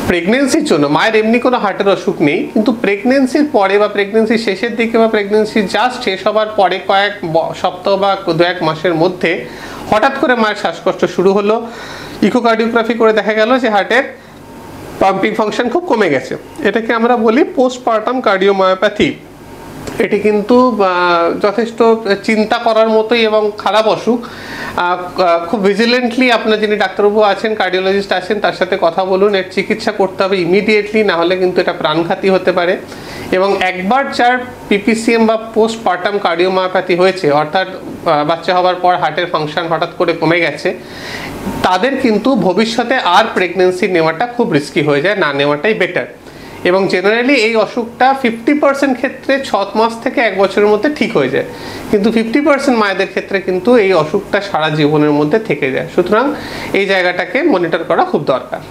প্রেগনেন্সির জন্য মায়ের এমনি কোনো হার্টের অসুখ নেই, কিন্তু প্রেগনেন্সির পরে বা প্রেগনেন্সির শেষের দিকে বা প্রেগনেন্সি জাস্ট শেষ হবার পরে কয়েক সপ্তাহ বা দু এক মাসের মধ্যে হঠাৎ করে মায়ের শ্বাসকষ্ট শুরু হলো, ইকোকার্ডিওগ্রাফি করে দেখা গেল যে হার্টের পাম্পিং ফাংশন খুব কমে গেছে, এটাকে আমরা বলি পোস্টপার্টাম কার্ডিওমায়োপ্যাথি। এটি কিন্তু যথেষ্ট চিন্তা করার মতোই এবং খারাপ অসুখ। খুব ভিজিলেন্টলি আপনার যিনি ডাক্তারবাবু আছেন, কার্ডিওলজিস্ট আছেন, তার সাথে কথা বলুন, এর চিকিৎসা করতে হবে ইমিডিয়েটলি, না হলে কিন্তু এটা প্রাণঘাতী হতে পারে। এবং একবার যার পিপিসিএম বা পোস্টপার্টাম কার্ডিওমায়োপ্যাথি হয়েছে, অর্থাৎ বাচ্চা হওয়ার পর হার্টের ফাংশন হঠাৎ করে কমে গেছে, তাদের কিন্তু ভবিষ্যতে আর প্রেগনেন্সি নেওয়াটা খুব রিস্কি হয়ে যায়, না নেওয়াটাই বেটার। এবং জেনারেলি এই অসুখটা 50% ক্ষেত্রে 6 মাস থেকে 1 বছরের মধ্যে ঠিক হয়ে যায়, কিন্তু 50% মায়েদের ক্ষেত্রে কিন্তু এই অসুখটা সারা জীবনের মধ্যে থেকে যায়। সুতরাং এই জায়গাটাকে মনিটর করা খুব দরকার।